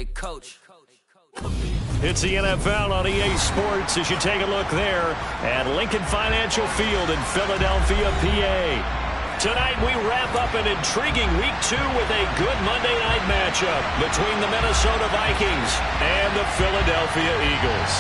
Hey, Coach. It's the NFL on EA Sports as you take a look there at Lincoln Financial Field in Philadelphia, PA. Tonight we wrap up an intriguing Week 2 with a good Monday night matchup between the Minnesota Vikings and the Philadelphia Eagles.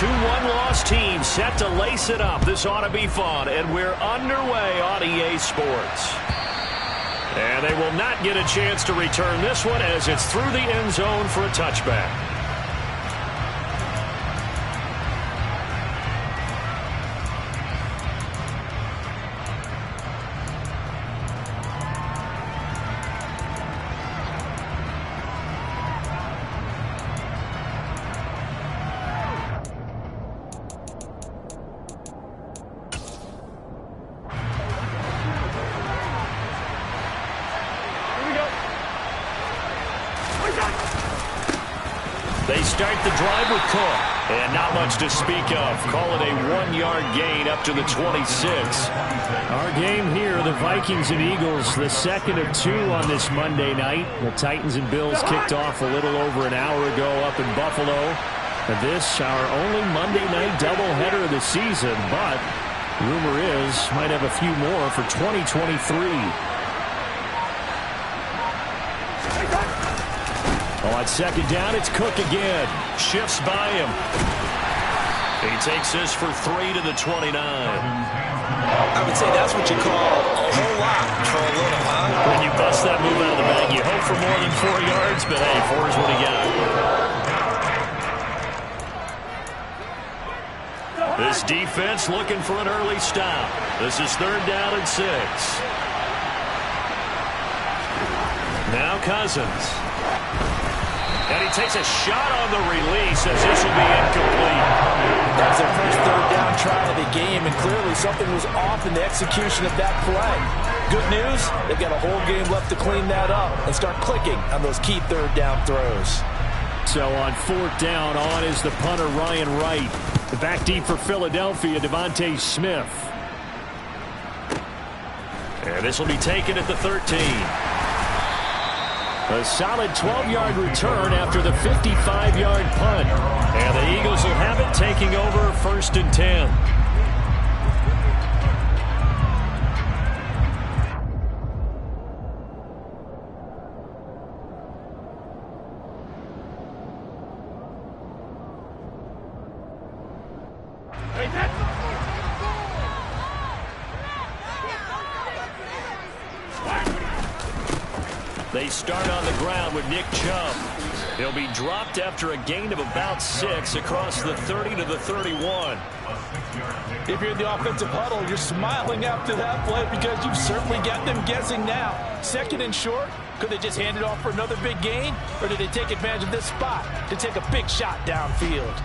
2-1 loss team set to lace it up. This ought to be fun, and we're underway on EA Sports. And they will not get a chance to return this one as it's through the end zone for a touchback. They start the drive with Cook, and not much to speak of. Call it a 1-yard gain up to the 26. Our game here, the Vikings and Eagles, the second of 2 on this Monday night. The Titans and Bills kicked off a little over an hour ago up in Buffalo. This, our only Monday night doubleheader of the season, but rumor is might have a few more for 2023. On second down, it's Cook again. Shifts by him. He takes this for 3 to the 29. I would say that's what you call a whole lot for a little, huh? When you bust that move out of the bag, you hope for more than 4 yards, but hey, 4 is what he got. This defense looking for an early stop. This is 3rd down and 6. Now Cousins. And he takes a shot on the release as this will be incomplete. That's their first 3rd down try of the game, and clearly something was off in the execution of that play. Good news, they've got a whole game left to clean that up and start clicking on those key 3rd down throws. So on 4th down, on is the punter Ryan Wright. The back deep for Philadelphia, Devontae Smith. And this will be taken at the 13. A solid 12-yard return after the 55-yard punt. And the Eagles will have it, taking over 1st and 10. They start on the ground with Nick Chubb. He'll be dropped after a gain of about 6 across the 30 to the 31. If you're in the offensive huddle, you're smiling after that play because you've certainly got them guessing now. 2nd and short, could they just hand it off for another big gain? Or did they take advantage of this spot to take a big shot downfield?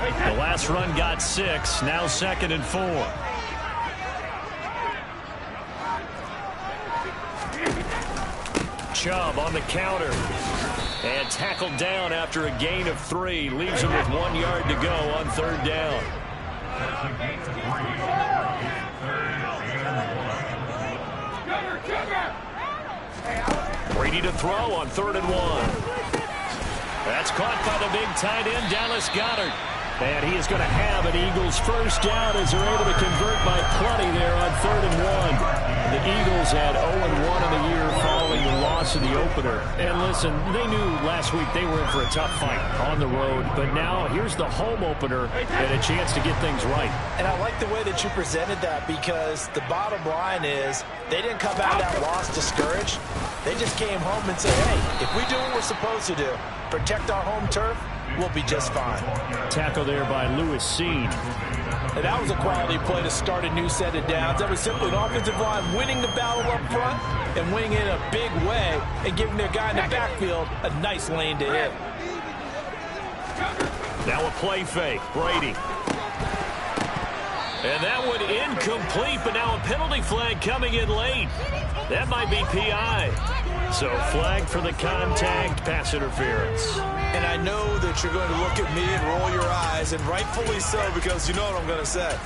The last run got 6, now 2nd and 4. Chubb on the counter. And tackled down after a gain of 3. Leaves him with 1 yard to go on 3rd down. Brady to throw on 3rd and 1. That's caught by the big tight end, Dallas Goedert. And he is going to have an Eagles first down as they're able to convert by plenty there on 3rd and 1. The Eagles had 0-1 in the year following the loss of the opener. And listen, they knew last week they were in for a tough fight on the road. But now here's the home opener and a chance to get things right. And I like the way that you presented that because the bottom line is they didn't come out of that loss discouraged. They just came home and said, hey, if we do what we're supposed to do, protect our home turf, we'll be just fine. Tackle there by Lewis Cine. And that was a quality play to start a new set of downs. That was simply an offensive line winning the battle up front and winning it in a big way and giving their guy in the backfield a nice lane to hit. Now a play fake. Brady. And that one incomplete, but now a penalty flag coming in late. That might be PI. So flag for the contact, pass interference. And I know that you're going to look at me and roll your eyes, and rightfully so, because you know what I'm going to say.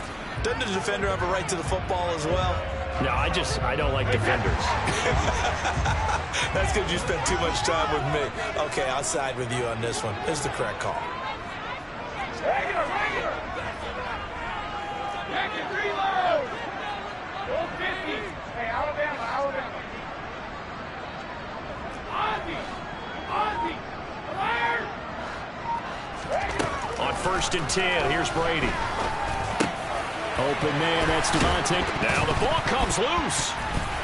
Doesn't the defender have a right to the football as well? No, I don't like defenders. That's because you spent too much time with me. Okay, I'll side with you on this one. It's the correct call. Regular. Second reload. Go 50. Hey, Alabama. Ozzie. On 1st and 10, here's Brady. Open man, that's Devontae. Now the ball comes loose.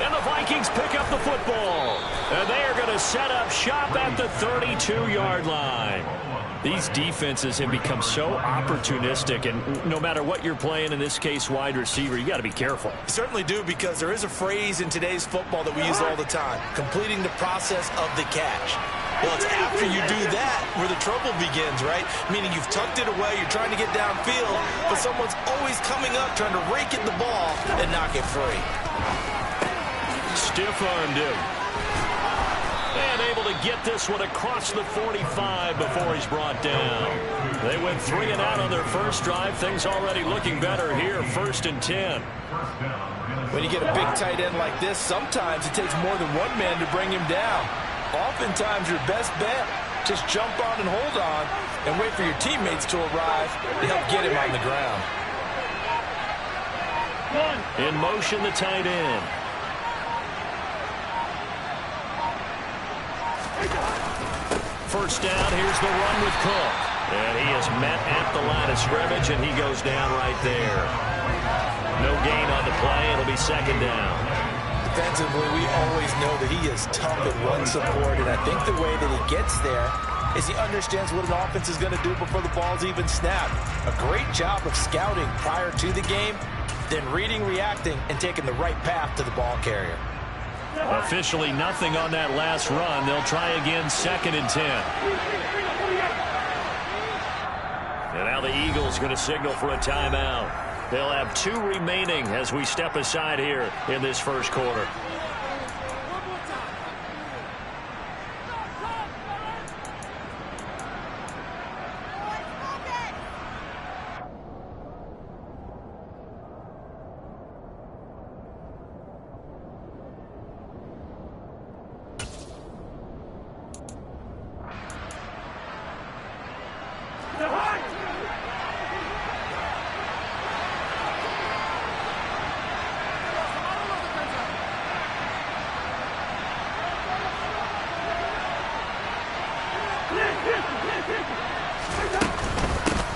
And the Vikings pick up the football. And they are going to set up shop at the 32-yard line. These defenses have become so opportunistic, and no matter what you're playing, in this case wide receiver, you got to be careful. You certainly do, because there is a phrase in today's football that we use all the time, completing the process of the catch. Well, it's after you do that where the trouble begins, right? Meaning you've tucked it away, you're trying to get downfield, but someone's always coming up trying to rake at the ball and knock it free. Stiff-armed him. And able to get this one across the 45 before he's brought down. They went 3 and out on their first drive. Things already looking better here. 1st and 10. When you get a big tight end like this, sometimes it takes more than one man to bring him down. Oftentimes your best bet, just jump on and hold on and wait for your teammates to arrive to help get him on the ground. In motion, the tight end. First down, here's the run with Cook. And he is met at the line of scrimmage, and he goes down right there. No gain on the play. It'll be 2nd down. Defensively, we always know that he is tough at run support, and I think the way that he gets there is he understands what an offense is going to do before the ball's even snapped. A great job of scouting prior to the game, then reading, reacting, and taking the right path to the ball carrier. Officially nothing on that last run. They'll try again, 2nd and 10. And now the Eagles going to signal for a timeout. They'll have 2 remaining as we step aside here in this first quarter.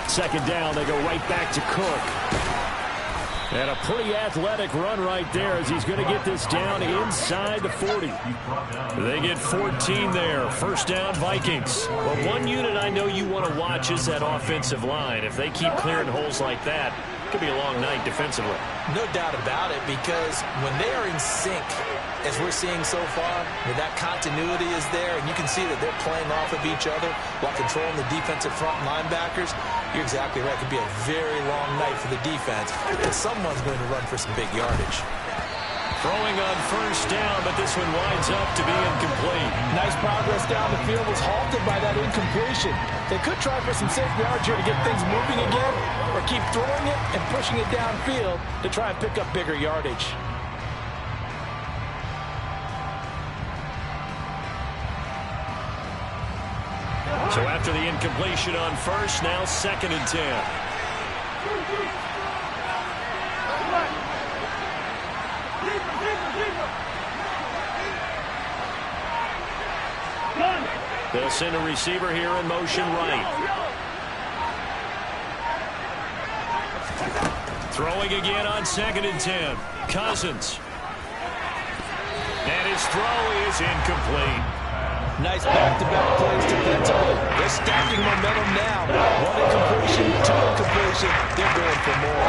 Second down, they go right back to Cook. And a pretty athletic run right there as he's going to get this down inside the 40. They get 14 there. First down, Vikings. Well, one unit I know you want to watch is that offensive line. If they keep clearing holes like that, it could be a long night defensively. No doubt about it, because when they are in sync, as we're seeing so far, where that continuity is there, and you can see that they're playing off of each other while controlling the defensive front linebackers, you're exactly right. It could be a very long night for the defense because someone's going to run for some big yardage. Throwing on first down, but this one winds up to be incomplete. Nice progress down the field, was halted by that incompletion. They could try for some safe yards here to get things moving again, or keep throwing it and pushing it downfield to try and pick up bigger yardage. So after the incompletion on first, now 2nd and 10. They'll send a receiver here in motion right. Throwing again on 2nd and 10. Cousins. And his throw is incomplete. Nice back-to-back plays defensively. They're stacking momentum now. One incompletion, two incompletion. They're going for more.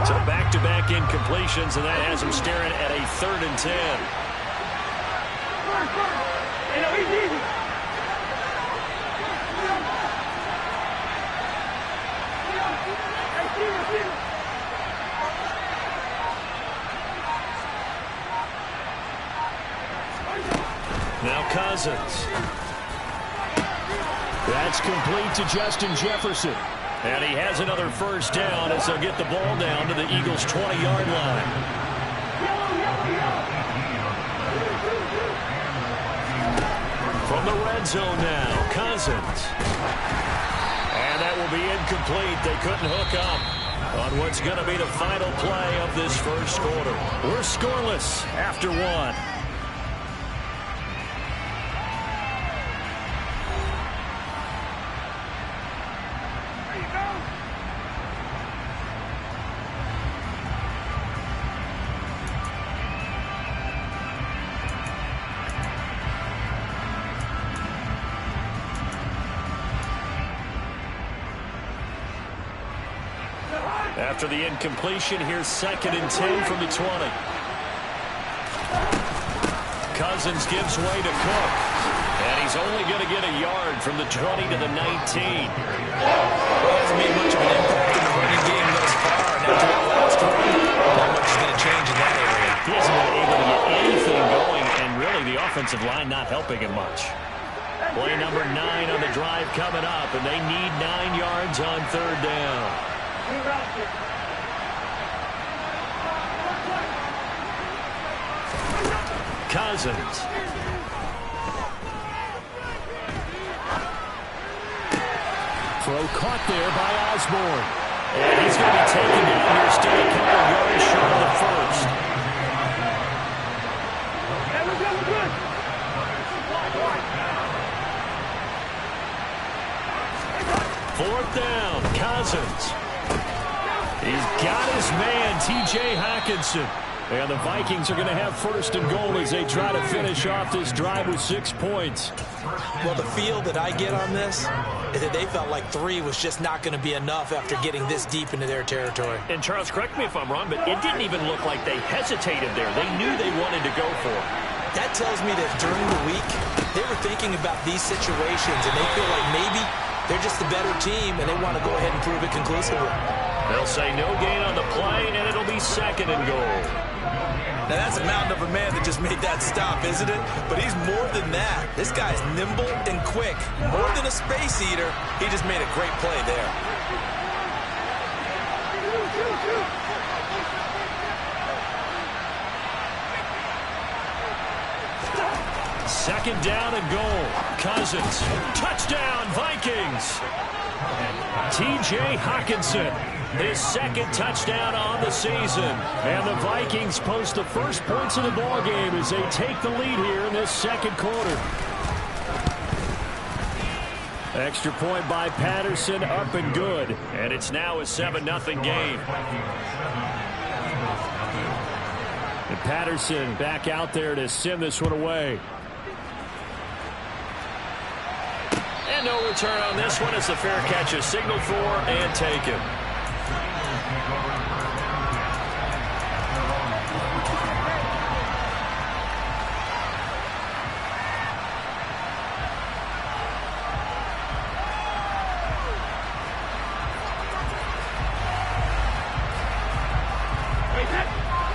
So back-to-back incompletions, and that has him staring at a 3rd and 10. Now Cousins. That's complete to Justin Jefferson. And he has another first down as they'll get the ball down to the Eagles' 20-yard line. From the red zone now, Cousins. And that will be incomplete. They couldn't hook up on what's going to be the final play of this first quarter. We're scoreless after one. After the incompletion, here's 2nd and 10 from the 20. Cousins gives way to Cook. And he's only going to get a yard from the 20 to the 19. He hasn't made much of an impact in the running game thus far. And after that last run, not much is going to change in that area. He hasn't been able to get anything going, and really the offensive line not helping him much. Play number 9 on the drive coming up, and they need 9 yards on 3rd down. Cousins. Throw caught there by Osborne. And he's going to be taken down here, still a couple of yards short of the first. Fourth down, Cousins. He's got his man, T.J. Hockenson. And the Vikings are going to have 1st and goal as they try to finish off this drive with 6 points. Well, the feel that I get on this is that they felt like 3 was just not going to be enough after getting this deep into their territory. And Charles, correct me if I'm wrong, but it didn't even look like they hesitated there. They knew they wanted to go for it. That tells me that during the week, they were thinking about these situations, and they feel like maybe they're just the better team, and they want to go ahead and prove it conclusively. They'll say no gain on the play, and it'll be 2nd and goal. Now, that's a mountain of a man that just made that stop, isn't it? But he's more than that. This guy's nimble and quick. More than a space eater, he just made a great play there. Second down and goal. Cousins. Touchdown, Vikings. T.J. Hockenson. His 2nd touchdown on the season. And the Vikings post the first points of the ball game as they take the lead here in this 2nd quarter. Extra point by Patterson, up and good. And it's now a 7-0 game. And Patterson back out there to send this one away. And no return on this one as the fair catch is signaled for and taken.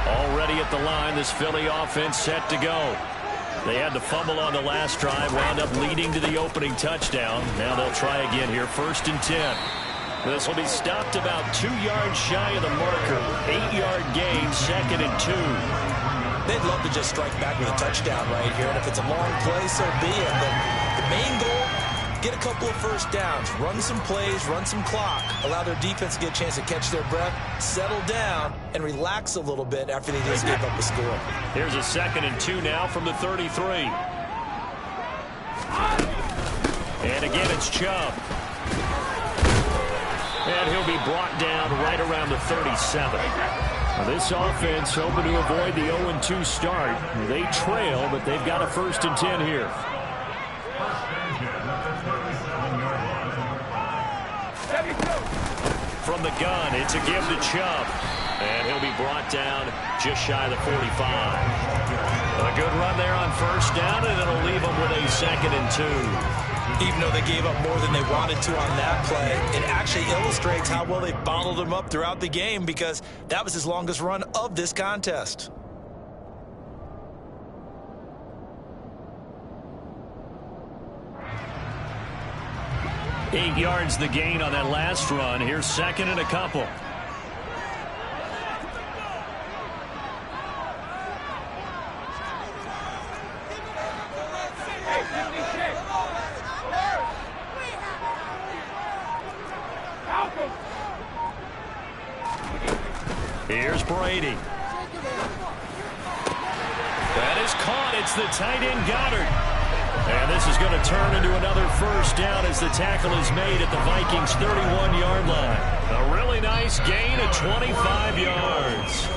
Already at the line, this Philly offense set to go. They had the fumble on the last drive, wound up leading to the opening touchdown. Now they'll try again here, 1st and 10. This will be stopped about 2 yards shy of the marker. 8-yard gain, 2nd and 2. They'd love to just strike back with a touchdown right here, and if it's a long play, so be it. But the main goal, get a couple of first downs, run some plays, run some clock, allow their defense to get a chance to catch their breath, settle down, and relax a little bit after they just gave up the score. Here's a 2nd and 2 now from the 33. And again, it's Chubb. And And he'll be brought down right around the 37. Now this offense hoping to avoid the 0-2 start. They trail, but they've got a 1st and 10 here. From the gun, it's a give to Chubb. And he'll be brought down just shy of the 45. A good run there on 1st down, and it'll leave them with a 2nd and 2. Even though they gave up more than they wanted to on that play, it actually illustrates how well they bottled them up throughout the game, because that was his longest run of this contest. Eight yards the gain on that last run. Here's 2nd and a couple. Here's Brady. That is caught. It's the tight end Goddard. And this is going to turn into another 1st down as the tackle is made at the Vikings' 31-yard line. A really nice gain of 25 yards.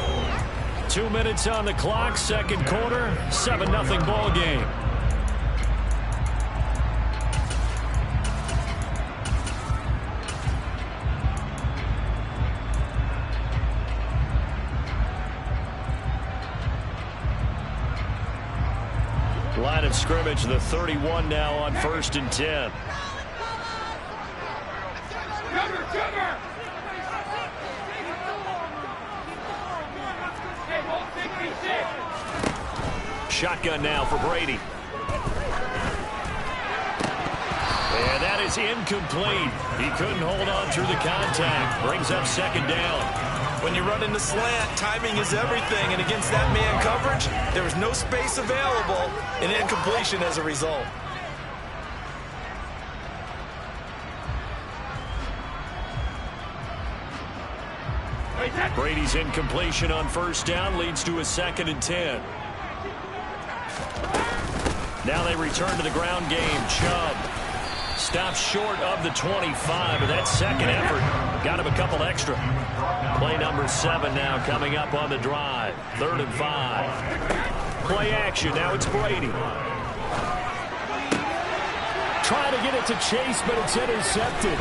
2 minutes on the clock, 2nd quarter, 7-0 ball game. Line of scrimmage, the 31 now on 1st and 10. Shotgun now for Brady. And that is incomplete. He couldn't hold on through the contact. Brings up 2nd down. When you run in the slant, timing is everything, and against that man coverage, there was no space available, and incompletion as a result. Brady's incompletion on 1st down leads to a 2nd and 10. Now they return to the ground game. Chubb stops short of the 25, but that 2nd effort got him a couple extra. Play number 7 now coming up on the drive. 3rd and 5. Play action. Now it's Brady. Trying to get it to Chase, but it's intercepted.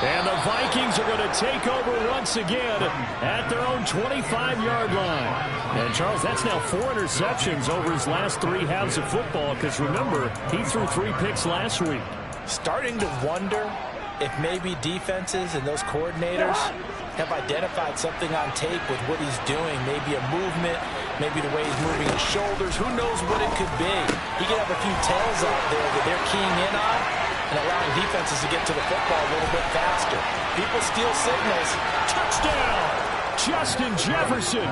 And the Vikings are going to take over once again at their own 25-yard line. And, Charles, that's now 4 interceptions over his last 3 halves of football, because, remember, he threw 3 picks last week. Starting to wonder if maybe defenses and those coordinators have identified something on tape with what he's doing. Maybe a movement, maybe the way he's moving his shoulders. Who knows what it could be? He could have a few tails out there that they're keying in on and allowing defenses to get to the football a little bit faster. People steal signals. Touchdown! Justin Jefferson.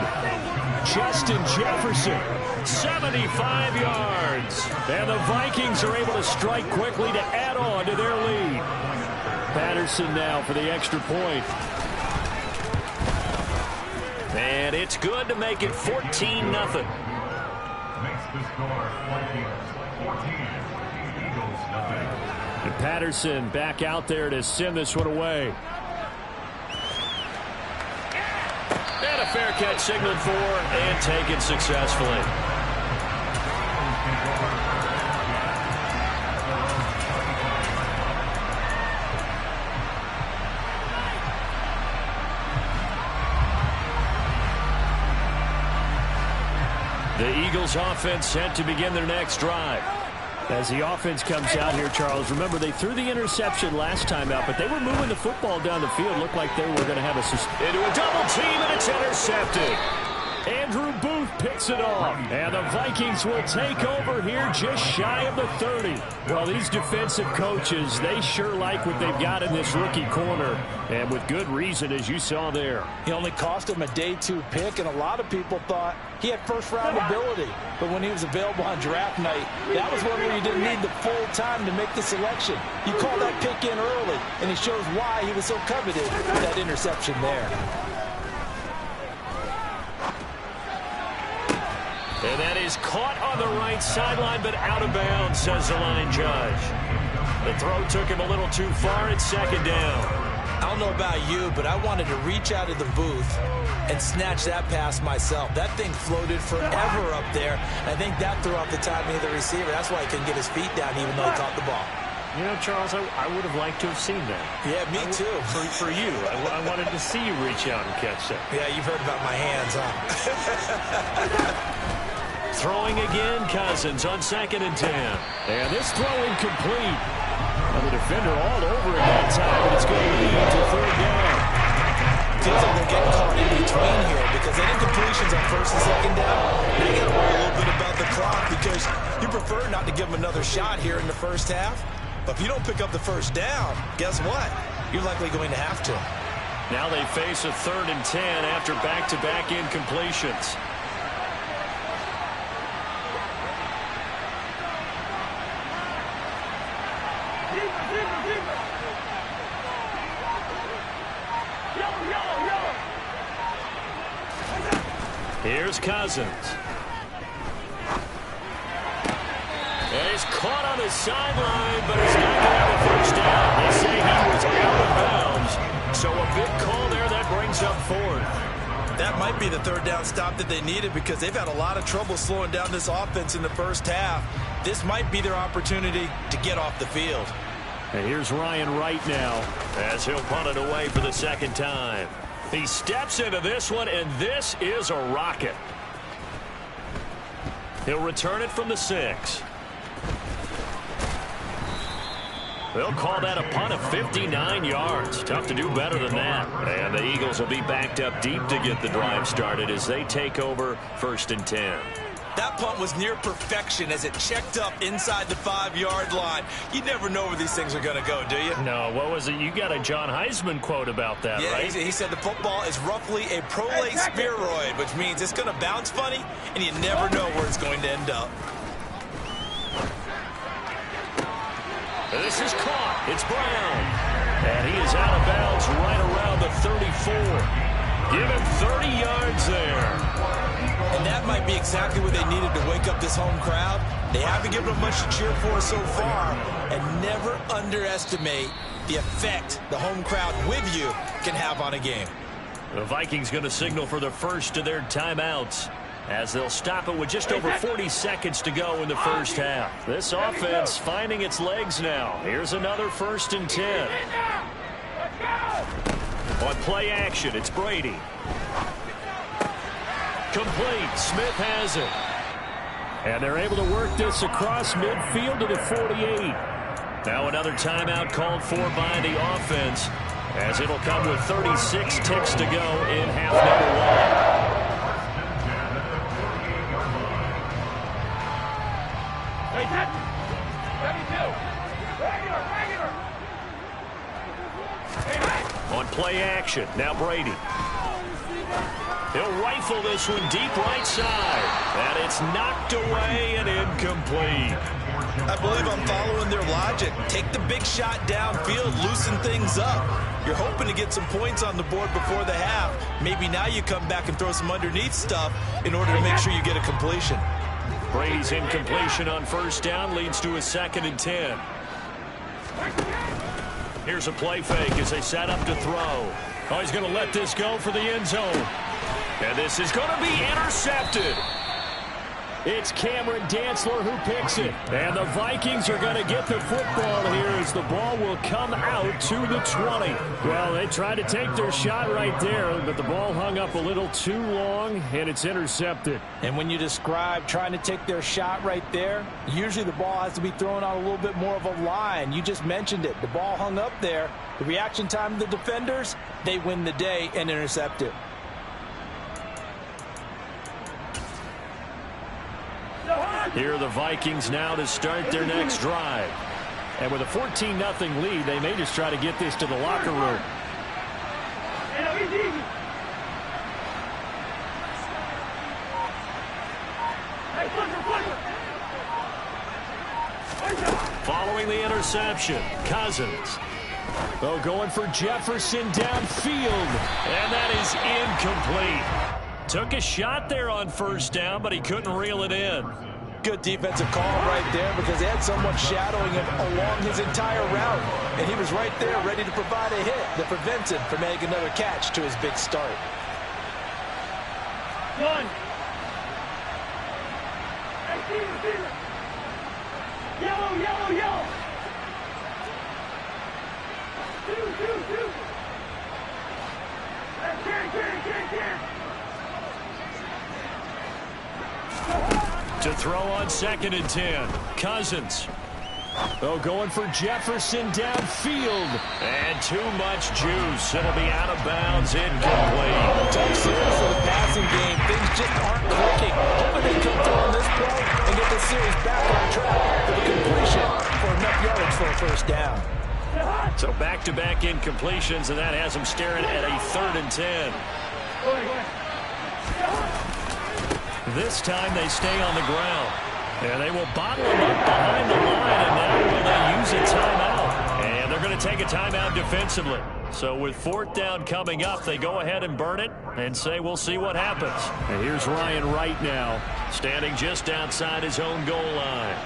Justin Jefferson. 75 yards. And the Vikings are able to strike quickly to add on to their lead. Patterson now for the extra point. And it's good to make it 14-0. Makes the score 14. Eagles nothing. And Patterson back out there to send this one away. And a fair catch signaled for and taken successfully. The Eagles offense set to begin their next drive. As the offense comes out here, Charles, remember they threw the interception last time out, but they were moving the football down the field. Looked like they were going to have into a double team, and it's intercepted. Andrew Booth picks it off. And the Vikings will take over here just shy of the 30. Well, these defensive coaches, they sure like what they've got in this rookie corner. And with good reason, as you saw there. He only cost him a day 2 pick, and a lot of people thought he had first-round ability. But when he was available on draft night, that was one where you didn't need the full time to make the selection. You call that pick in early, and it shows why he was so coveted with that interception there. And that is caught on the right sideline, but out of bounds, says the line judge. The throw took him a little too far. It's second down. I don't know about you, but I wanted to reach out of the booth and snatch that pass myself. That thing floated forever up there. I think that threw off the timing of the receiver. That's why he couldn't get his feet down even though he caught the ball. You know, Charles, I would have liked to have seen that. Yeah, me too. For you. I wanted to see you reach out and catch that. Yeah, you've heard about my hands, huh? Throwing again, Cousins on 2nd and 10. And this throw incomplete. Well, the defender all over it that time, but it's going to lead to 3rd down. Feels like they're getting caught in between here because that incompletion's on 1st and 2nd down. Now you got to worry a little bit about the clock because you prefer not to give them another shot here in the first half. But if you don't pick up the 1st down, guess what? You're likely going to have to. Now they face a 3rd and 10 after back-to-back incompletions. Here's Cousins. And he's caught on the sideline, but he's not going to have a 1st down. They say he was out of bounds. So a big call there that brings up 4th. That might be the 3rd down stop that they needed because they've had a lot of trouble slowing down this offense in the first half. This might be their opportunity to get off the field. And here's Ryan Wright now as he'll punt it away for the 2nd time. He steps into this one, and this is a rocket. He'll return it from the 6. They'll call that a punt of 59 yards. Tough to do better than that. And the Eagles will be backed up deep to get the drive started as they take over 1st and 10. That punt was near perfection as it checked up inside the 5-yard line. You never know where these things are going to go, do you? No, what was it? You got a John Heisman quote about that, yeah, right? He said the football is roughly a prolate spheroid, which means it's going to bounce funny, and you never know where it's going to end up. This is caught. It's Brown. And he is out of bounds right around the 34. Give him 30 yards there. And that might be exactly what they needed to wake up this home crowd. They haven't given them much to cheer for so far. And never underestimate the effect the home crowd with you can have on a game. The Vikings going to signal for the first of their timeouts as they'll stop it with just over 40 seconds to go in the first half. This offense finding its legs now. Here's another 1st and 10. On play action, it's Brady. Complete. Smith has it. And they're able to work this across midfield to the 48. Now another timeout called for by the offense as it'll come with 36 ticks to go in half number 1. On play action, now Brady. He'll rifle this one deep right side. And it's knocked away and incomplete. I believe I'm following their logic. Take the big shot downfield, loosen things up. You're hoping to get some points on the board before the half. Maybe now you come back and throw some underneath stuff in order to make sure you get a completion. Brady's incompletion on 1st down leads to a 2nd and 10. Here's a play fake as they set up to throw. Oh, he's going to let this go for the end zone. And this is going to be intercepted. It's Cameron Dantzler who picks it. And the Vikings are going to get the football here as the ball will come out to the 20. Well, they tried to take their shot right there, but the ball hung up a little too long, and it's intercepted. And when you describe trying to take their shot right there, usually the ball has to be thrown out a little bit more of a line. You just mentioned it. The ball hung up there. The reaction time of the defenders, they win the day and intercept it. Here are the Vikings now to start their next drive. And with a 14-0 lead, they may just try to get this to the locker room. Following the interception, Cousins. Oh, going for Jefferson downfield. And that is incomplete. Took a shot there on 1st down, but he couldn't reel it in. good defensive call right there because they had someone shadowing him along his entire route. And he was right there ready to provide a hit that prevents him from making another catch to his big start. One. Hey, receiver. Yellow, yellow, yellow. Two. Carry. To throw on 2nd and 10. Cousins. Oh, going for Jefferson downfield. And too much juice. It'll be out of bounds, incomplete. Tough series for the passing game. Things just aren't clicking. Hoping they come through on this play and get the series back on track for the completion for enough yardage for a first down. So back-to-back incompletions, and that has them staring at a 3rd and 10. This time they stay on the ground. And they will bottle him up behind the line, and now will they use a timeout? And they're going to take a timeout defensively. So with 4th down coming up, they go ahead and burn it and say we'll see what happens. And here's Ryan Wright now, standing just outside his own goal line.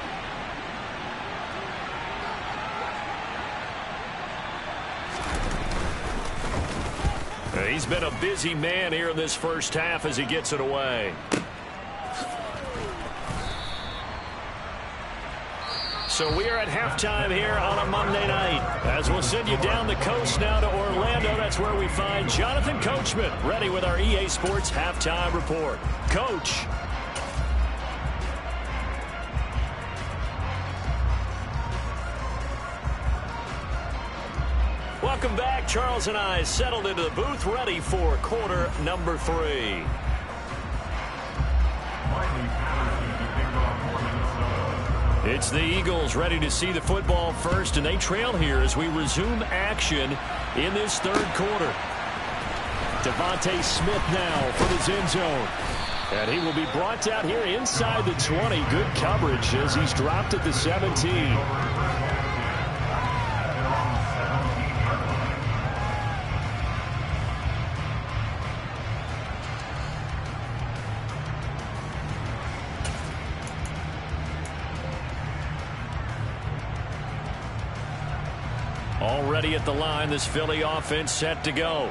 He's been a busy man here in this first half as he gets it away. So we are at halftime here on a Monday night. As we'll send you down the coast now to Orlando, that's where we find Jonathan Coachman ready with our EA Sports Halftime Report. Coach. Welcome back. Charles and I settled into the booth ready for quarter number 3. It's the Eagles ready to see the football first, and they trail here as we resume action in this 3rd quarter. Devontae Smith now for the end zone. And he will be brought down here inside the 20. Good coverage as he's dropped at the 17. Already at the line, this Philly offense set to go.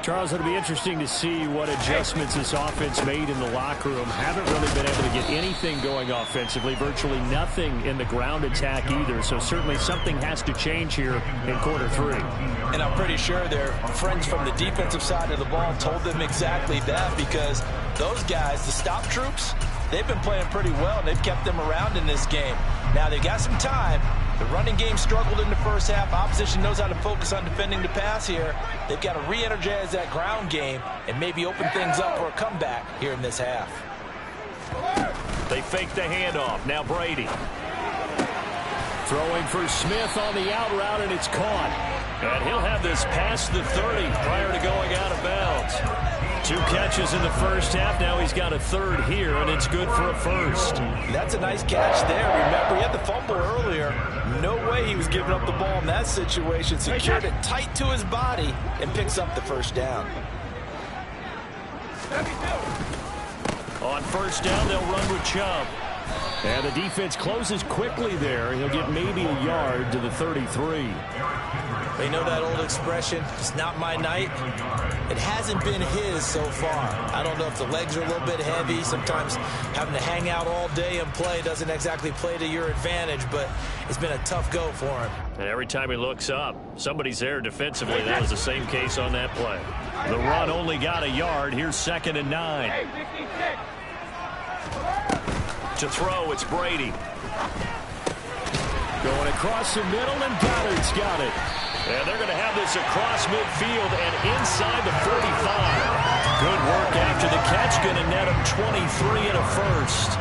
Charles, it'll be interesting to see what adjustments this offense made in the locker room. Haven't really been able to get anything going offensively, virtually nothing in the ground attack either. So certainly something has to change here in quarter 3. And I'm pretty sure their friends from the defensive side of the ball told them exactly that, because those guys, the stop troops, they've been playing pretty well, and they've kept them around in this game. Now they've got some time. The running game struggled in the first half. Opposition knows how to focus on defending the pass here. They've got to re-energize that ground game and maybe open things up for a comeback here in this half. They fake the handoff. Now Brady. Throwing for Smith on the out route, and it's caught. And he'll have this past the 30 prior to going out of bounds. 2 catches in the first half. Now he's got a 3rd here, and it's good for a 1st. That's a nice catch there. Remember, he had the fumble earlier. No way he was giving up the ball in that situation. Secured it tight to his body and picks up the 1st down. On 1st down, they'll run with Chubb. And the defense closes quickly there. He'll get maybe a yard to the 33. They know that old expression, it's not my night. It hasn't been his so far. I don't know if the legs are a little bit heavy. Sometimes having to hang out all day and play doesn't exactly play to your advantage, but it's been a tough go for him. And every time he looks up, somebody's there defensively. That was the same case on that play. The run only got a yard. Here's 2nd and 9. To throw, it's Brady. Going across the middle, and Goddard's got it. And they're going to have this across midfield and inside the 45. Good work after the catch. Going to net them 23 and a 1st.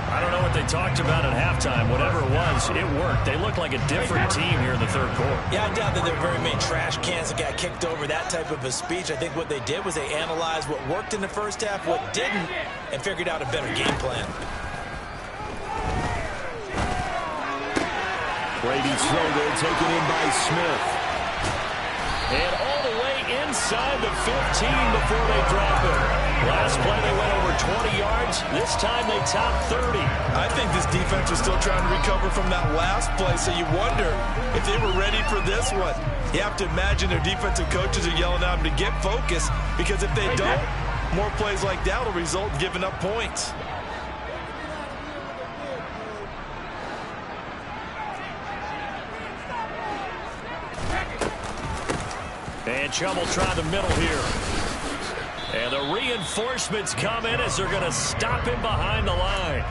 I don't know what they talked about at halftime. Whatever it was, it worked. They look like a different team here in the 3rd quarter. Yeah, I doubt that there were very many trash cans that got kicked over, that type of a speech. I think what they did was they analyzed what worked in the first half, what didn't, and figured out a better game plan. Brady's throw there taken in by Smith. And all the way inside the 15 before they drop it. Last play they went over 20 yards. This time they topped 30. I think this defense was still trying to recover from that last play, so you wonder if they were ready for this one. You have to imagine their defensive coaches are yelling at them to get focused, because if they don't, more plays like that will result in giving up points. And Chubb will try the middle here. And the reinforcements come in as they're going to stop him behind the line.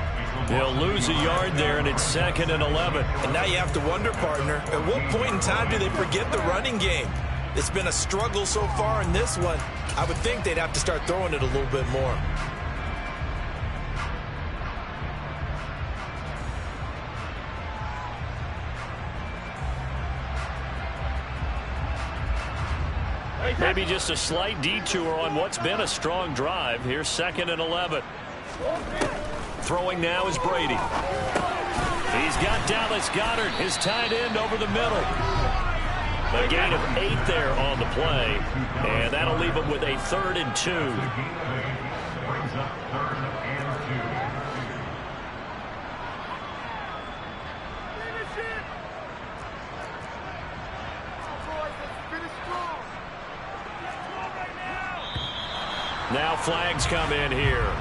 They'll lose a yard there, and it's 2nd and 11. And now you have to wonder, partner, at what point in time do they forget the running game? It's been a struggle so far in this one. I would think they'd have to start throwing it a little bit more. Maybe just a slight detour on what's been a strong drive. Here's 2nd and 11. Throwing now is Brady. He's got Dallas Goedert, his tight end, over the middle. A gain of 8 there on the play, and that'll leave him with a 3rd and 2. Brings up 3rd and 2. Now flags come in here.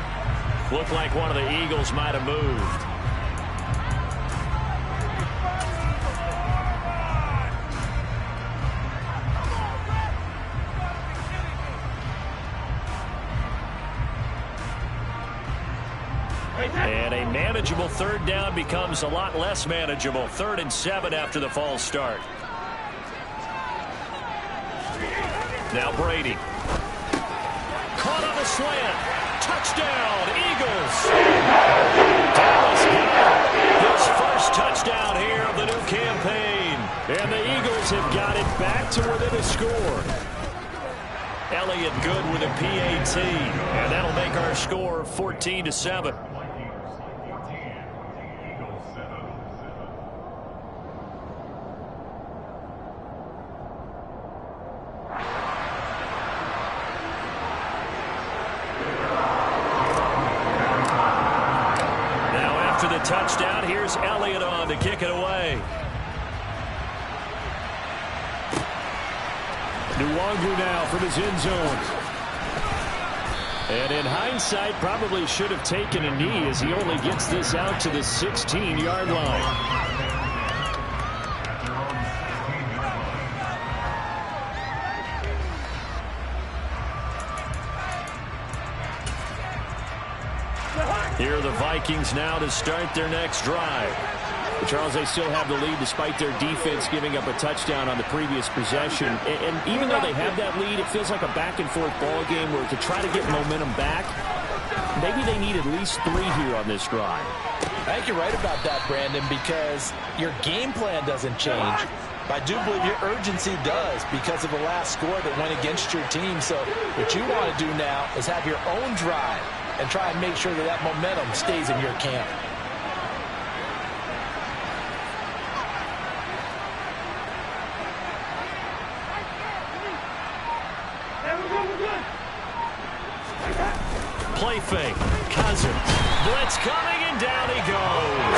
Looked like one of the Eagles might have moved. And a manageable 3rd down becomes a lot less manageable. 3rd and 7 after the false start. Now Brady. Caught on the slant. Touchdown, Eagles. Dallas Goedert, his first touchdown here of the new campaign. And the Eagles have got it back to within a score. Elliott good with a PAT. And that'll make our score 14-7. Touchdown. Here's Elliott on to kick it away. Nwangu now from his end zone. And in hindsight, probably should have taken a knee as he only gets this out to the 16-yard line. Here are the Vikings now to start their next drive. But Charles, they still have the lead despite their defense giving up a touchdown on the previous possession. And even though they have that lead, it feels like a back-and-forth ball game where to try to get momentum back, maybe they need at least 3 here on this drive. I think you're right about that, Brandon, because your game plan doesn't change. I do believe your urgency does because of the last score that went against your team. So what you want to do now is have your own drive and try and make sure that that momentum stays in your camp. Play fake. Cousins. Blitz coming, and down he goes.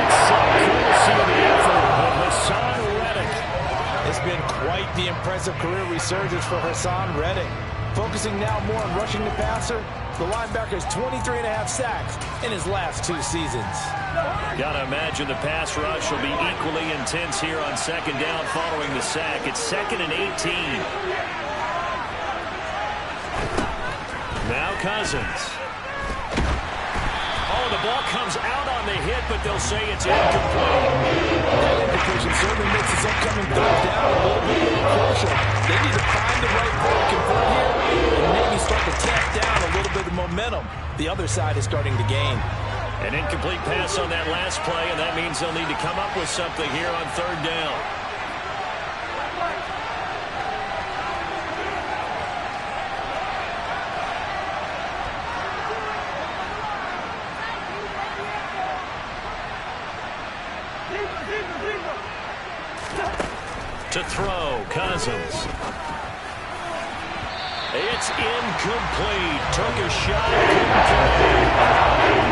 It's some courtesy of the effort of Hassan Reddick. It's been quite the impressive career resurgence for Hassan Reddick. Focusing now more on rushing the passer, the linebacker's 23.5 sacks in his last 2 seasons. Gotta imagine the pass rush will be equally intense here on 2nd down following the sack. It's 2nd and 18. Now Cousins. Oh, the ball comes out on the hit, but they'll say it's incomplete. That indication certainly makes this upcoming 3rd down a little bit more crucial. They need to find the right play to convert here and maybe start to tamp down a little bit of momentum. The other side is starting to gain. An incomplete pass on that last play, and that means they'll need to come up with something here on 3rd down. To throw, Cousins. It's incomplete. Took a shot. Couldn't connect.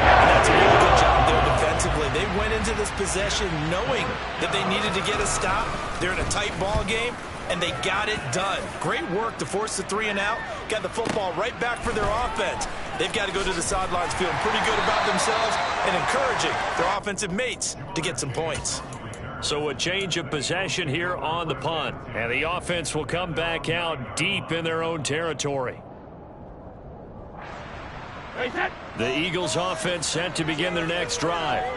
And that's a really good job there defensively. They went into this possession knowing that they needed to get a stop. They're in a tight ball game, and they got it done. Great work to force the 3 and out. Got the football right back for their offense. They've got to go to the sidelines feeling pretty good about themselves and encouraging their offensive mates to get some points. So a change of possession here on the punt. And the offense will come back out deep in their own territory. The Eagles offense set to begin their next drive.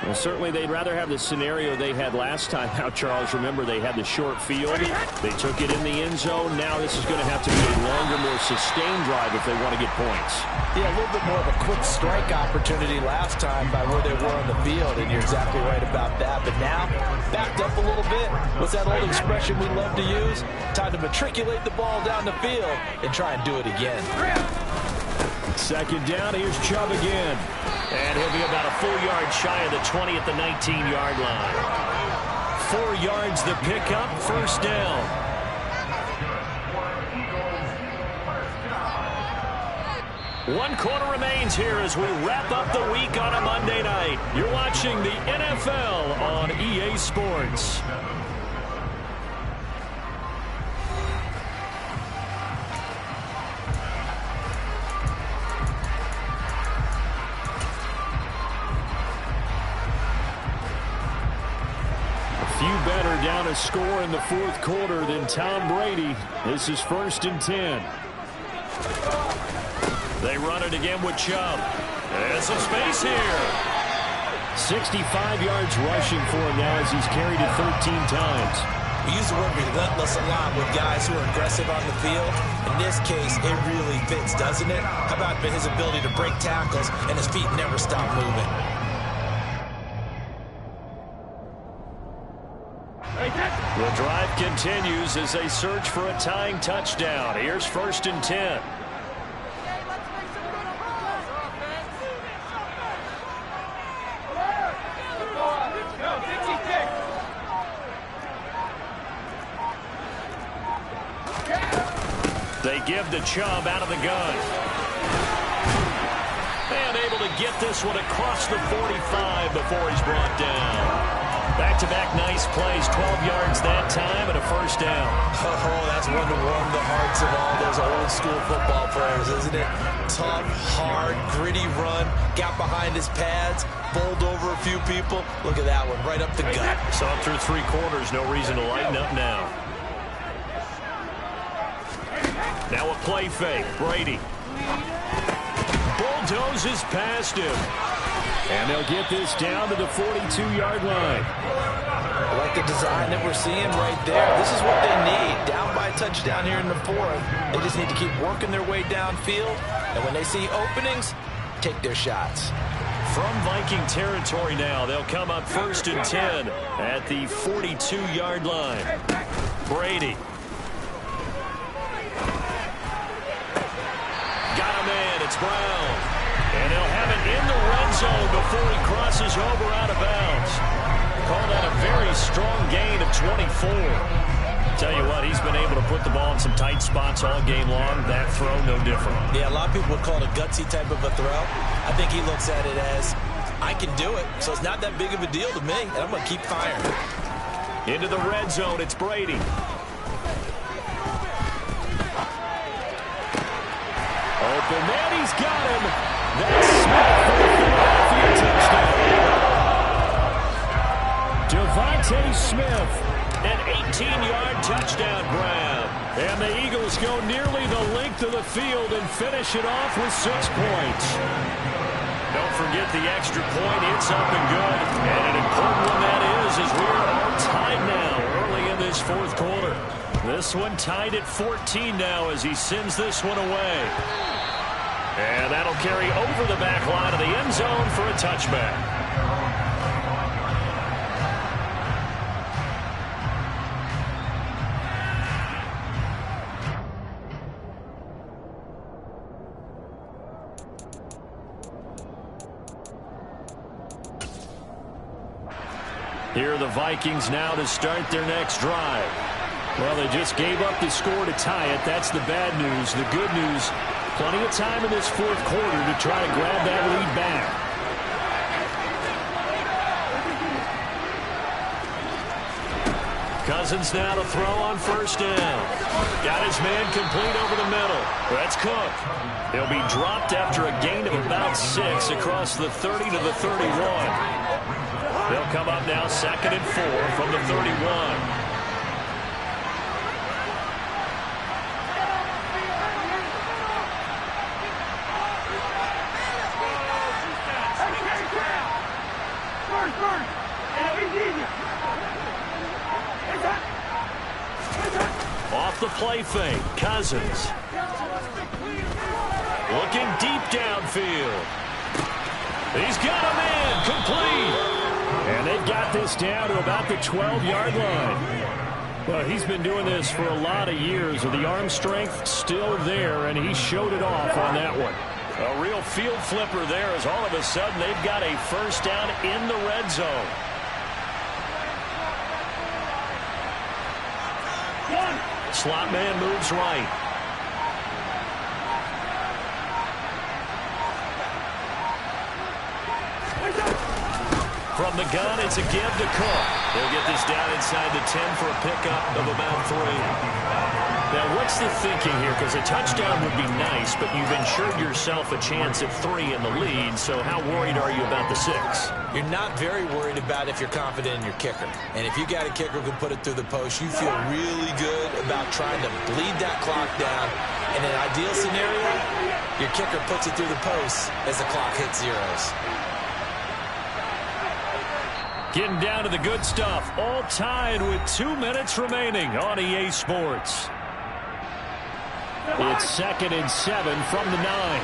Well, certainly they'd rather have the scenario they had last time out, Charles. Remember, they had the short field. They took it in the end zone. Now this is going to have to be a longer, more sustained drive if they want to get points. Yeah, a little bit more of a quick strike opportunity last time by where they were on the field, and you're exactly right about that. But now, backed up a little bit. What's that old expression we love to use? Time to matriculate the ball down the field and try and do it again. Second down, here's Chubb again. And he'll be about a full yard shy of the 20 at the 19-yard line. 4 yards the pickup, first down. One quarter remains here as we wrap up the week on a Monday night. You're watching the NFL on EA Sports. Few better down a score in the fourth quarter than Tom Brady. This is 1st and 10. They run it again with Chubb. There's some space here. 65 yards rushing for him now as he's carried it 13 times. We use the word relentless a lot with guys who are aggressive on the field. In this case, it really fits, doesn't it? How about his ability to break tackles and his feet never stop moving? The drive continues as they search for a tying touchdown. Here's 1st and 10. They give to Chubb out of the gun. And able to get this one across the 45 before he's brought down. Back-to-back nice plays, 12 yards that time and a first down. Oh, that's one to warm the hearts of all those old-school football players, isn't it? Tough, hard, gritty run, got behind his pads, bowled over a few people. Look at that one, right up the gut. Saw him through 3 quarters, no reason to lighten up now. Now a play fake, Brady. Bulldozes past him. And they'll get this down to the 42-yard line. I like the design that we're seeing right there. This is what they need. Down by a touchdown here in the fourth. They just need to keep working their way downfield. And when they see openings, take their shots. From Viking territory now, they'll come up 1st and 10 at the 42-yard line. Brady. Got a man. It's Brown. And he'll have it in the red zone before he crosses over out of bounds. Call that a very strong gain of 24. Tell you what, he's been able to put the ball in some tight spots all game long. That throw, no different. Yeah, a lot of people would call it a gutsy type of a throw. I think he looks at it as, I can do it, so it's not that big of a deal to me, and I'm going to keep firing. Into the red zone, it's Brady. Open man, he's got him. That's Smith for the Philadelphia touchdown. Devontae Smith, an 18-yard touchdown grab. And the Eagles go nearly the length of the field and finish it off with 6 points. Don't forget the extra point. It's up and good. And an important one that is, as we're all tied now early in this fourth quarter. This one tied at 14 now as he sends this one away. And that'll carry over the back line of the end zone for a touchback. Here are the Vikings now to start their next drive. Well, they just gave up the score to tie it. That's the bad news. The good news, plenty of time in this fourth quarter to try to grab that lead back. Cousins now to throw on first down. Got his man complete over the middle. That's Cook. He'll be dropped after a gain of about 6 across the 30 to the 31. They'll come up now 2nd and 4 from the 31. Off the play fake, Cousins. Looking deep downfield. He's got a man complete. And they've got this down to about the 12-yard line. Well, he's been doing this for a lot of years with the arm strength still there, and he showed it off on that one. A real field flipper there as all of a sudden they've got a first down in the red zone. Slot man moves right. From the gun, it's a give to Cook. They'll get this down inside the 10 for a pickup of about 3. Now, what's the thinking here? Because a touchdown would be nice, but you've ensured yourself a chance at 3 in the lead, so how worried are you about the 6? You're not very worried about if you're confident in your kicker. And if you got a kicker who can put it through the post, you feel really good about trying to bleed that clock down. In an ideal scenario, your kicker puts it through the post as the clock hits zeros. Getting down to the good stuff, all tied with 2 minutes remaining on EA Sports. It's 2nd and 7 from the 9.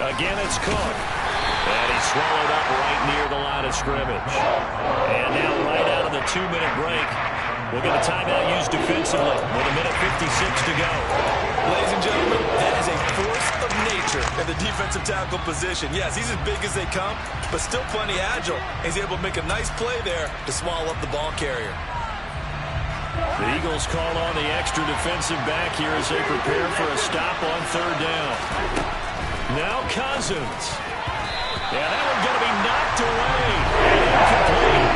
Again, it's Cook. And he's swallowed up right near the line of scrimmage. And now right out of the 2-minute break, we'll get a timeout used defensively with 1:56 to go. Ladies and gentlemen, that is a force of nature in the defensive tackle position. Yes, he's as big as they come, but still plenty agile. He's able to make a nice play there to swallow up the ball carrier. The Eagles call on the extra defensive back here as they prepare for a stop on 3rd down. Now Cousins. Yeah, that one's going to be knocked away. And incomplete.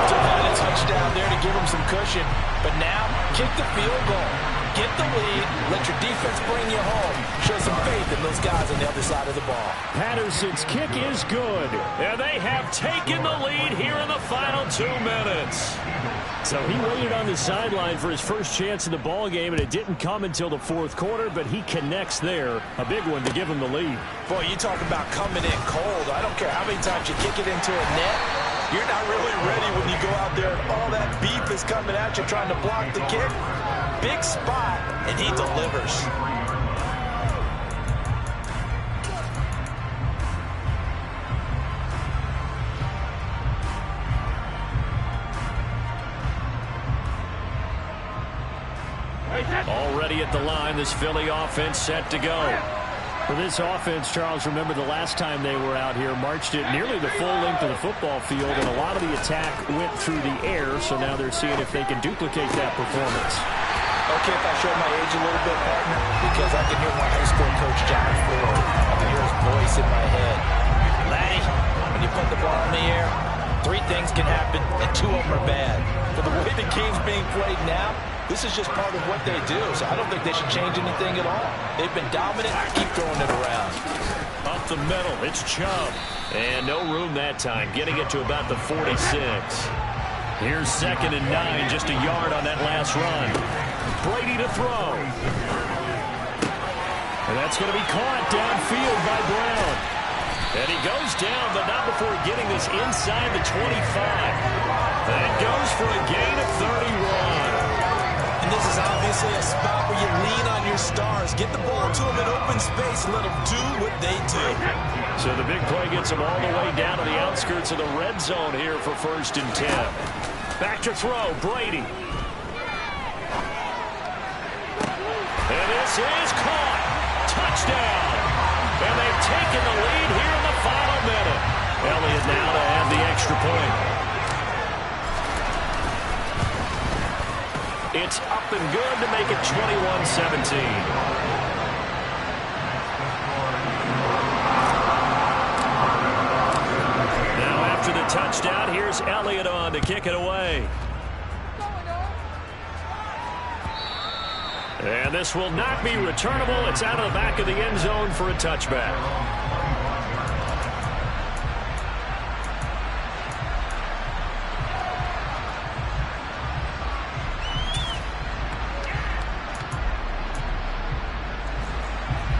To find a touchdown there to give him some cushion. But now, kick the field goal. Get the lead. Let your defense bring you home. Show some faith in those guys on the other side of the ball. Patterson's kick is good. And they have taken the lead here in the final 2 minutes. So he waited on the sideline for his first chance in the ball game, and it didn't come until the 4th quarter, but he connects there. A big one to give him the lead. Boy, you talk about coming in cold. I don't care how many times you kick it into a net. You're not really ready when you go out there and all that beef is coming at you trying to block the kick. Big spot, and he delivers. Already at the line, this Philly offense set to go. For this offense, Charles, remember the last time they were out here, marched it nearly the full length of the football field, and a lot of the attack went through the air, so now they're seeing if they can duplicate that performance. Okay, if I show my age a little bit, partner, because I can hear my high school coach, John Ford. I can hear his voice in my head. Laddie, when you put the ball in the air, 3 things can happen, and 2 of them are bad. For the way the game's being played now, this is just part of what they do, so I don't think they should change anything at all. They've been dominant. Keep throwing it around. Up the middle, it's Chubb. And no room that time, getting it to about the 46. Here's 2nd and 9, just a yard on that last run. Brady to throw. And that's going to be caught downfield by Brown. And he goes down, but not before getting this inside the 25. That goes for a gain of 31. And this is obviously a spot where you lean on your stars. Get the ball to them in open space and let them do what they do. So the big play gets them all the way down to the outskirts of the red zone here for 1st and 10. Back to throw, Brady. And this is caught. It's up and good to make it 21-17. Now after the touchdown, here's Elliott on to kick it away. And this will not be returnable. It's out of the back of the end zone for a touchback.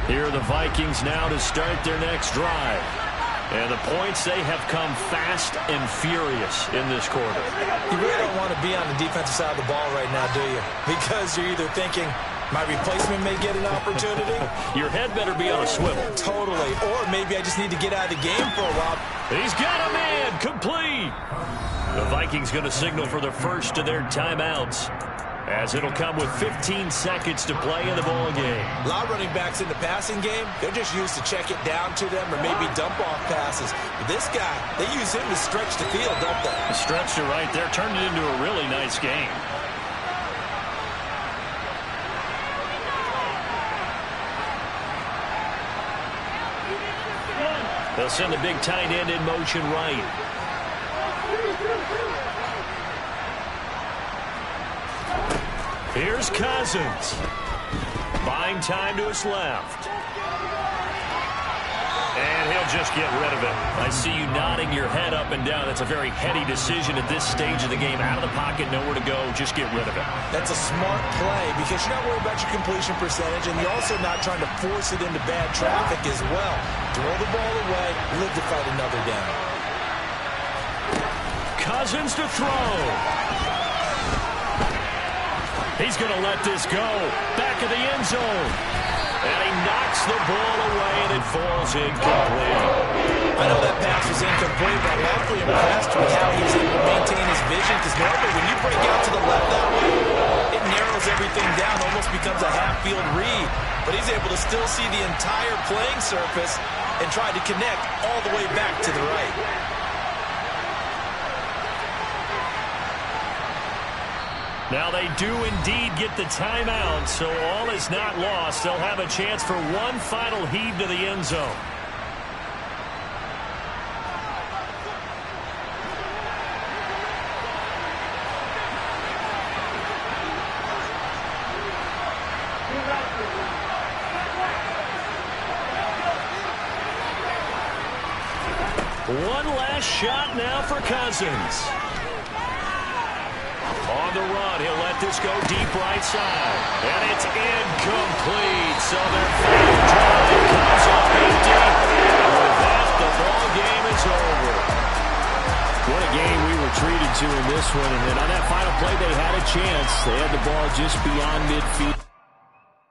Here are the Vikings now to start their next drive. And the points, they have come fast and furious in this quarter. You really don't want to be on the defensive side of the ball right now, do you? Because you're either thinking, my replacement may get an opportunity. Your head better be on a swivel. Totally. Or maybe I just need to get out of the game for a while. He's got a man. Complete. The Vikings going to signal for the first of their timeouts, as it'll come with 15 seconds to play in the ball game. A lot of running backs in the passing game, they're just used to check it down to them or maybe dump off passes. But this guy, they use him to stretch the field, don't they? Stretched it right there, turned it into a really nice game. They'll send the big tight end in motion right. Here's Cousins. Buying time to his left. And he'll just get rid of it. I see you nodding your head up and down. That's a very heady decision at this stage of the game. Out of the pocket, nowhere to go. Just get rid of it. That's a smart play because you're not worried about your completion percentage, and you're also not trying to force it into bad traffic as well. Throw the ball away, live to fight another down. Cousins to throw. He's going to let this go. Back of the end zone. And he knocks the ball away, and it falls incomplete. I know that pass was incomplete, but I'm awfully impressed with how he's able to maintain his vision, because normally when you break out to the left that way, it narrows everything down, almost becomes a half-field read. But he's able to still see the entire playing surface and try to connect all the way back to the right. Now they do indeed get the timeout, so all is not lost. They'll have a chance for one final heave to the end zone. One last shot now for Cousins. On the run, he'll let this go deep right side. And it's incomplete. So their final drive comes up empty. With that, the ball game is over. What a game we were treated to in this one. And then on that final play, they had a chance. They had the ball just beyond midfield.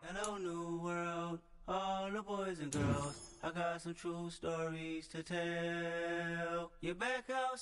Hello, new world, all the boys and girls. I got some true stories to tell. You're back outside.